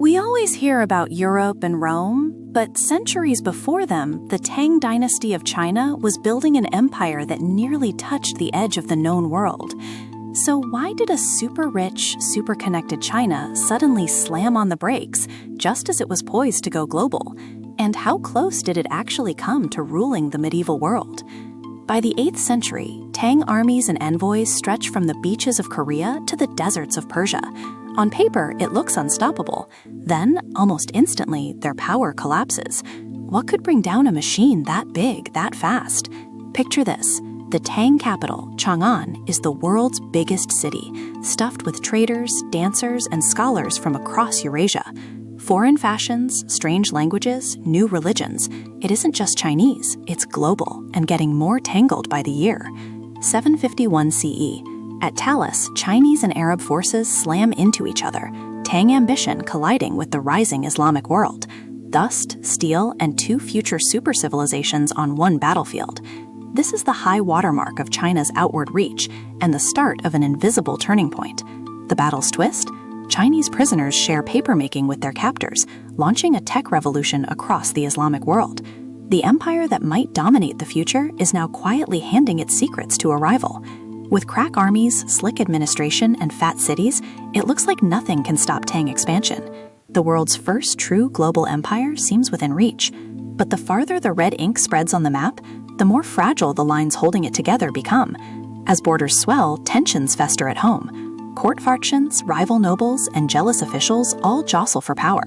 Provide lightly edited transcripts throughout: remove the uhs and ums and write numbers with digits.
We always hear about Europe and Rome, but centuries before them, the Tang Dynasty of China was building an empire that nearly touched the edge of the known world. So why did a super-rich, super-connected China suddenly slam on the brakes just as it was poised to go global? And how close did it actually come to ruling the medieval world? By the 8th century, Tang armies and envoys stretch from the beaches of Korea to the deserts of Persia. On paper, it looks unstoppable. Then, almost instantly, their power collapses. What could bring down a machine that big, that fast? Picture this. The Tang capital, Chang'an, is the world's biggest city, stuffed with traders, dancers, and scholars from across Eurasia. Foreign fashions, strange languages, new religions. It isn't just Chinese, it's global and getting more tangled by the year. 751 CE. At Talis, Chinese and Arab forces slam into each other, Tang ambition colliding with the rising Islamic world. Dust, steel, and two future super civilizations on one battlefield. This is the high watermark of China's outward reach and the start of an invisible turning point. The battle's twist? Chinese prisoners share papermaking with their captors, launching a tech revolution across the Islamic world. The empire that might dominate the future is now quietly handing its secrets to a rival. With crack armies, slick administration, and fat cities, it looks like nothing can stop Tang expansion. The world's first true global empire seems within reach. But the farther the red ink spreads on the map, the more fragile the lines holding it together become. As borders swell, tensions fester at home. Court factions, rival nobles, and jealous officials all jostle for power.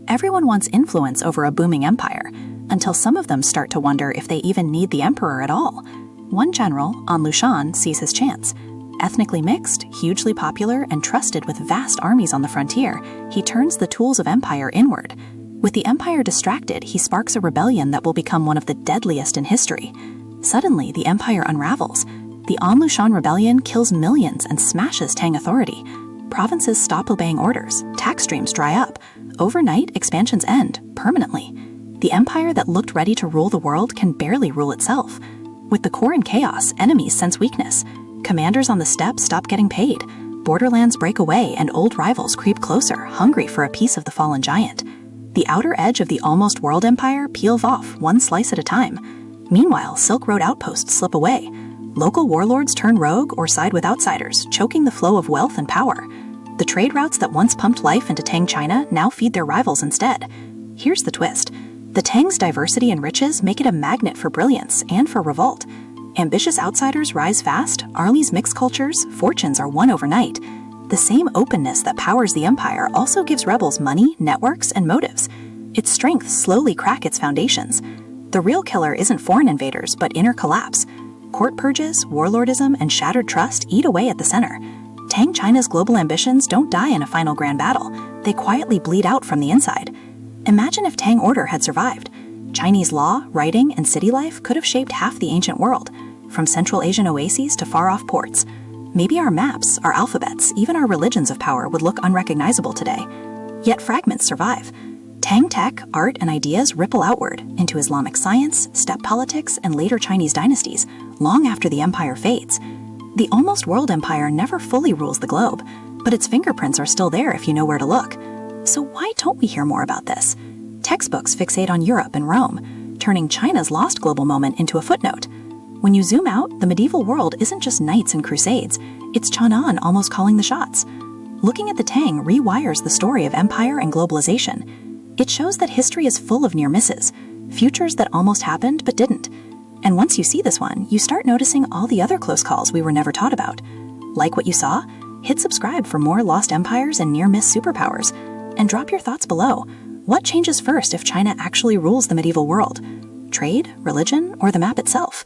Everyone wants influence over a booming empire, until some of them start to wonder if they even need the emperor at all. One general, An Lushan, sees his chance. Ethnically mixed, hugely popular, and trusted with vast armies on the frontier, he turns the tools of empire inward. With the empire distracted, he sparks a rebellion that will become one of the deadliest in history. Suddenly, the empire unravels. The An Lushan rebellion kills millions and smashes Tang authority. Provinces stop obeying orders, tax streams dry up. Overnight, expansions end, permanently. The empire that looked ready to rule the world can barely rule itself. With the core in chaos, enemies sense weakness. Commanders on the steppe stop getting paid. Borderlands break away and old rivals creep closer, hungry for a piece of the fallen giant. The outer edge of the almost world empire peels off, one slice at a time. Meanwhile, Silk Road outposts slip away. Local warlords turn rogue or side with outsiders, choking the flow of wealth and power. The trade routes that once pumped life into Tang China now feed their rivals instead. Here's the twist. The Tang's diversity and riches make it a magnet for brilliance and for revolt. Ambitious outsiders rise fast, armies mix cultures, fortunes are won overnight. The same openness that powers the empire also gives rebels money, networks, and motives. Its strength slowly cracks its foundations. The real killer isn't foreign invaders, but inner collapse. Court purges, warlordism, and shattered trust eat away at the center. Tang China's global ambitions don't die in a final grand battle. They quietly bleed out from the inside. Imagine if Tang order had survived. Chinese law, writing, and city life could have shaped half the ancient world, from Central Asian oases to far-off ports. Maybe our maps, our alphabets, even our religions of power would look unrecognizable today. Yet fragments survive. Tang tech, art, and ideas ripple outward into Islamic science, steppe politics, and later Chinese dynasties, long after the empire fades. The almost world empire never fully rules the globe, but its fingerprints are still there if you know where to look. So why don't we hear more about this? Textbooks fixate on Europe and Rome, turning China's lost global moment into a footnote. When you zoom out, the medieval world isn't just knights and crusades, it's Chang'an almost calling the shots. Looking at the Tang rewires the story of empire and globalization. It shows that history is full of near misses, futures that almost happened but didn't. And once you see this one, you start noticing all the other close calls we were never taught about. Like what you saw? Hit subscribe for more lost empires and near-miss superpowers. And drop your thoughts below. What changes first if China actually rules the medieval world? Trade, religion, or the map itself?